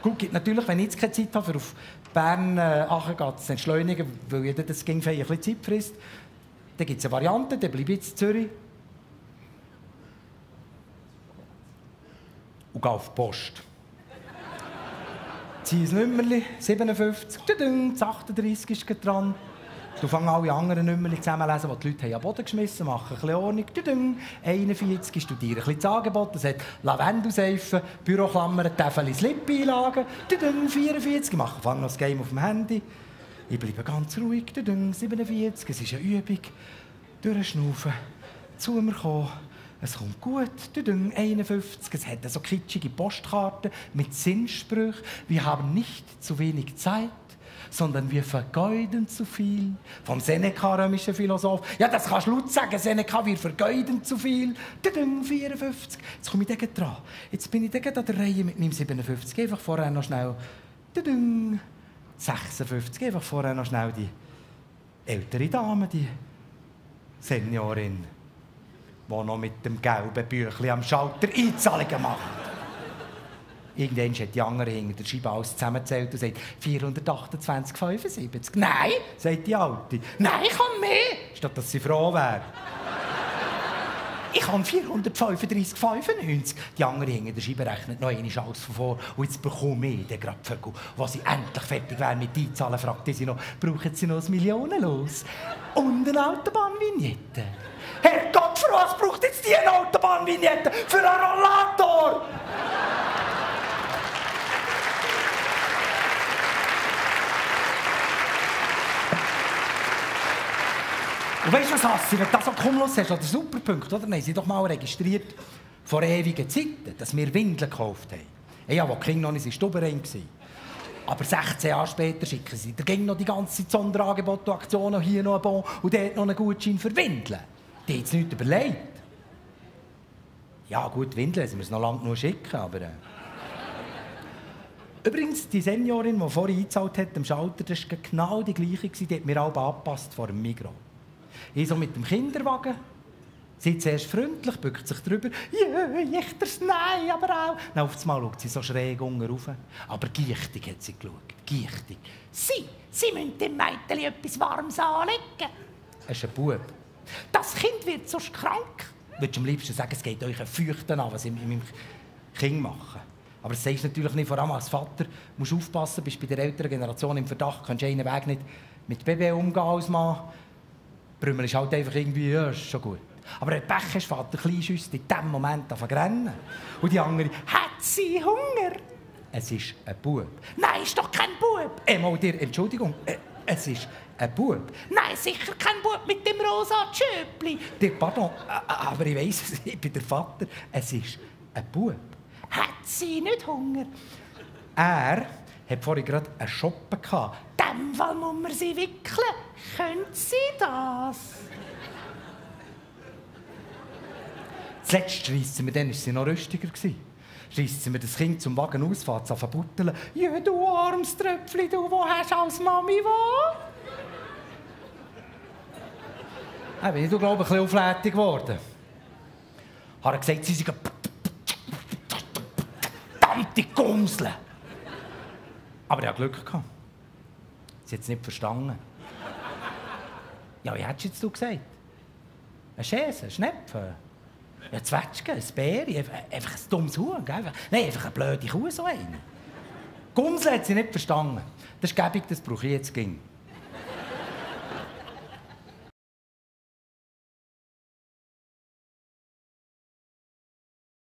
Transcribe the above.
Gut, gibt natürlich, wenn ich jetzt keine Zeit habe, für auf Bern Aachen zu entschleunigen, weil ja das ging ein bisschen Zeit frisst, dann gibt es eine Variante, dann bleibe ich jetzt in Zürich und gehe auf die Post. Ziehe ein Nummerchen, 57, das 38 ist dran. Du fängst alle anderen Nummer zusammenlesen, die die Leute am Boden geschmissen haben, machen ein bisschen Ordnung. 41, studiere ein bisschen das Angebot, das hat Lavendelseifen, Büroklammern, Täfeli, Slip-Einlagen. 44, ich mache noch das Game auf dem Handy. Ich bleibe ganz ruhig. 47, es ist eine Übung. Durchschnaufen, zu mir kommen. Es kommt gut. 51, es hat so kitschige Postkarten mit Sinnsprüchen. Wir haben nicht zu wenig Zeit, sondern wir vergeuden zu viel. Vom Seneca, römischer Philosoph. Ja, das kannst du laut sagen, Seneca, wir vergeuden zu viel. 54, jetzt komme ich dran. Jetzt bin ich an der Reihe mit meinem 57. Einfach vorher noch schnell. 56, einfach vorher noch schnell die ältere Dame, die Seniorin, die noch mit dem gelben Büchlein am Schalter Einzahlungen macht. Irgendwann hat die andere hinter der Scheibe alles zusammengezählt und sagt 428,75. Nein, sagt die Alte. Nein, ich kann mehr. Statt dass sie froh wäre. Ich kann 435,95. Die andere hinter der Scheibe rechnet noch eine alles von vor. Und jetzt bekomme ich den gerade Vögel. Als sie endlich fertig wäre mit Einzahlen, fragte sie noch, brauchen sie noch ein Millionenlos? Und eine Autobahnvignette. Herrgott, für was braucht jetzt die eine Autobahnvignette? Für einen Rollator! Und weißt du was, Hassi, wenn du das so Kumulus hast, oder Superpunkt, oder? Dann haben sie doch mal registriert, vor ewigen Zeiten, dass wir Windeln gekauft haben. Ja, wo die Kinder noch nicht in Stubenrein waren. Aber 16 Jahre später schicken sie, da ging noch die ganze Zeit Sonderangebote und Aktionen, hier noch ein Bon und dort noch einen Gutschein für Windeln. Die haben es nicht überlegt. Ja gut, Windeln müssen wir es noch lange nur schicken, aber... Übrigens, die Seniorin, die vorhin eingezahlt hat, am Schalter, das war genau die gleiche, die hat mir alle angepasst vor dem Migros. Ich so mit dem Kinderwagen. Sie zuerst freundlich, bückt sich drüber. Ja, echters Nein, aber auch. Dann auf einmal schaut sie so schräg unten rauf. Aber gichtig hat sie geschaut. Gichtig. Sie müssen dem Mädchen etwas Warmes anlegen. Es ist ein Bub. Das Kind wird sonst krank. Würdest du am liebsten sagen, es geht euch ein Feuchten an, was ich mit meinem Kind mache. Aber das sagst du natürlich nicht, vor allem als Vater. Du musst aufpassen, bist bei der älteren Generation im Verdacht, kannst du einen Weg nicht mit Baby umgehen als Mann. Brümmel ist halt einfach irgendwie, ja, ist schon gut. Aber wenn du Pech hast, fährt der Kleinschüsse in diesem Moment an zu rennen. Und die andere, hat sie Hunger? Es ist ein Bub. Nein, ist doch kein Bub. Mal dir, Entschuldigung, es ist ein Bub. Nein, sicher kein Bub mit dem rosa Tschöpli. Pardon, aber ich weiss es, ich bin der Vater. Es ist ein Bub. Hat sie nicht Hunger? Er hat vorhin gerade einen Shoppen gehabt. In dem Fall muss man sie wickeln. Können Sie das? Zuletzt schreissen wir, dann war sie noch rüstiger. Schreissen wir das Kind zum Wagen aus, fährt es an zu butteln. Ja, du armes Tröpfchen, du, wo hast du als Mami wo? Dann bin ich, glaube ich, ein bisschen auflätig geworden. Ich habe gesagt, sie sind verdammte Gumsle. Aber ich hatte Glück gehabt. Sie hat es nicht verstanden. Ja, wie hättest du jetzt gesagt? Ein Schäse, ein Schnepfen, ein Zwetschge, ein Bär, einfach ein dummes Huhn. Nein, einfach eine blöde Kuh, so eine. Gumsel hat sie nicht verstanden. Das ist gäbig, das brauche ich jetzt.